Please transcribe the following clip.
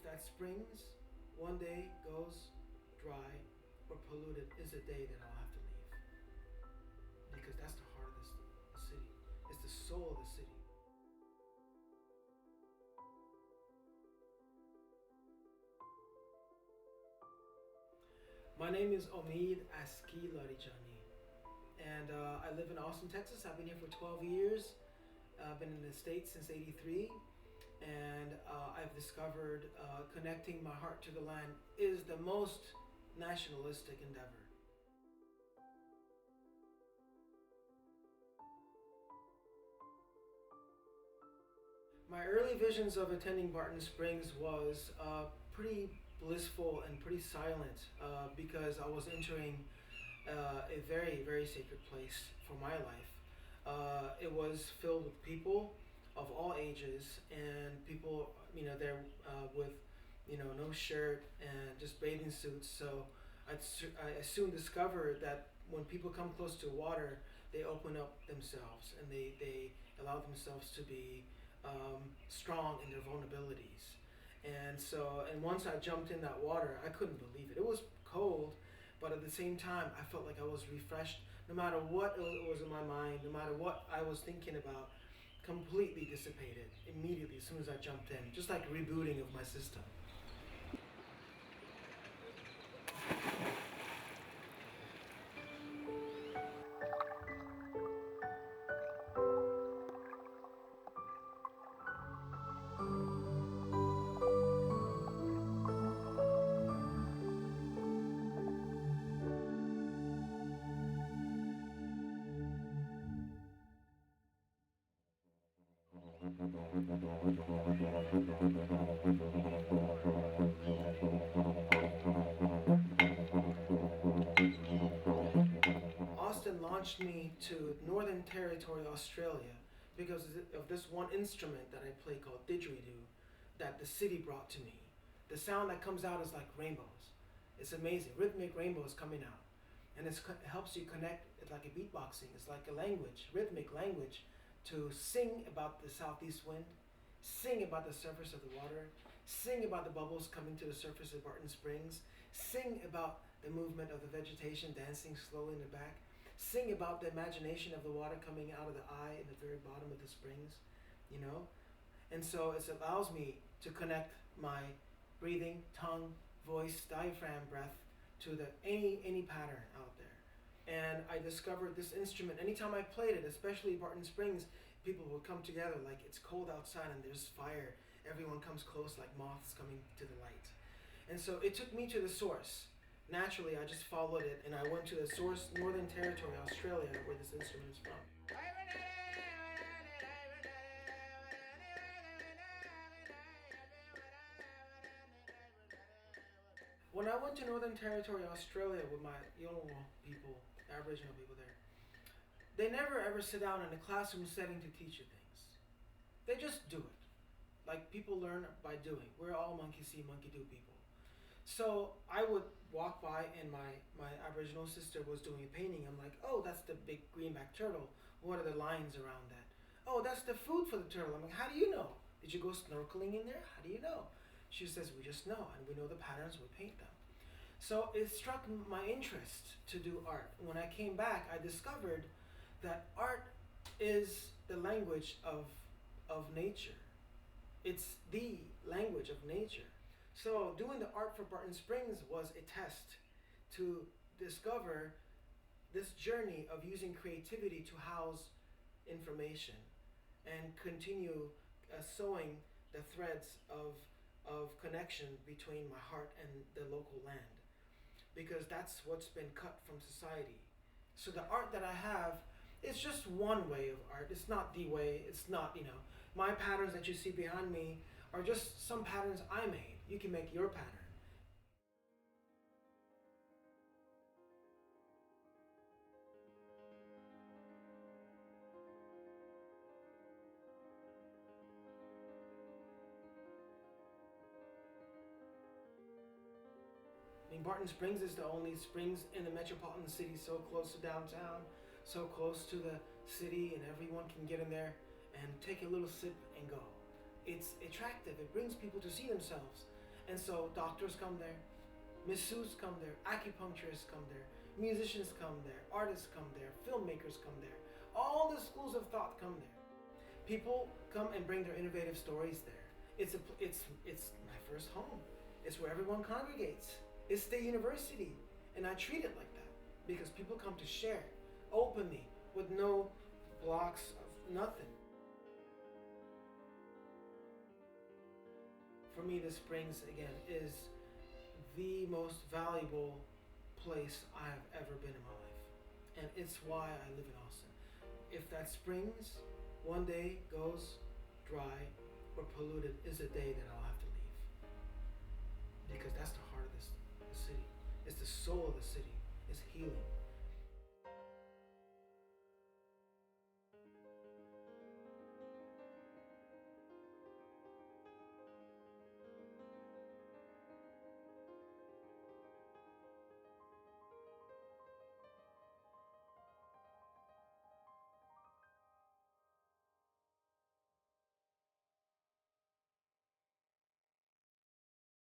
if that springs one day goes dry or polluted, is the day that I'll have to leave. Because that's the heart of the city. It's the soul of the city. My name is OMID Aski Larijani, and I live in Austin, Texas. I've been here for 12 years. I've been in the States since '83, and I've discovered connecting my heart to the land is the most nationalistic endeavor. My early visions of attending Barton Springs was pretty blissful and pretty silent because I was entering a very, very sacred place for my life. It was filled with people of all ages and people, there with, no shirt and just bathing suits. So I soon discovered that when people come close to water, they open up themselves and they allow themselves to be strong in their vulnerabilities. And once I jumped in that water, I couldn't believe it. It was cold, but at the same time, I felt like I was refreshed. No matter what was in my mind, no matter what I was thinking about, completely dissipated immediately as soon as I jumped in, just like rebooting of my system. Austin launched me to Northern Territory, Australia, because of this one instrument that I play called didgeridoo that the city brought to me. The sound that comes out is like rainbows. It's amazing, rhythmic rainbows coming out. And it helps you connect, it's like a beatboxing, it's like a language, rhythmic language, to sing about the southeast wind, sing about the surface of the water, sing about the bubbles coming to the surface of Barton Springs, sing about the movement of the vegetation dancing slowly in the back, sing about the imagination of the water coming out of the eye in the very bottom of the springs, And so it allows me to connect my breathing, tongue, voice, diaphragm, breath to any pattern out there. And I discovered this instrument. Anytime I played it, especially Barton Springs, people would come together like it's cold outside and there's fire. Everyone comes close like moths coming to the light. And so it took me to the source. Naturally, I just followed it and I went to the source, Northern Territory, Australia, where this instrument is from. When I went to Northern Territory, Australia with my Yolngu people, Aboriginal people there, they never ever sit down in a classroom setting to teach you things. They just do it. Like people learn by doing. We're all monkey see, monkey do people. So I would walk by and my Aboriginal sister was doing a painting. I'm like, oh, that's the big greenback turtle. What are the lines around that? Oh, that's the food for the turtle. I'm like, how do you know? Did you go snorkeling in there? How do you know? She says, we just know, and we know the patterns, we paint them. So it struck my interest to do art. When I came back, I discovered that art is the language of nature. It's the language of nature. So doing the art for Barton Springs was a test to discover this journey of using creativity to house information and continue sewing the threads of connection between my heart and the local land, because that's what's been cut from society. So the art that I have is just one way of art. It's not the way. It's not, my patterns that you see behind me are just some patterns I made. You can make your pattern. I mean, Barton Springs is the only springs in the metropolitan city so close to downtown, so close to the city, and everyone can get in there and take a little sip and go. It's attractive. It brings people to see themselves. And so doctors come there, masseuses come there, acupuncturists come there, musicians come there, artists come there, filmmakers come there. All the schools of thought come there. People come and bring their innovative stories there. It's my first home. It's where everyone congregates. It's the university, and I treat it like that because people come to share openly with no blocks of nothing. For me, the Springs, again, is the most valuable place I have ever been in my life. And it's why I live in Austin. If that Springs one day goes dry or polluted, is a day that I'll have to leave. Because that's the heart of the city. It's the soul of the city. It's healing.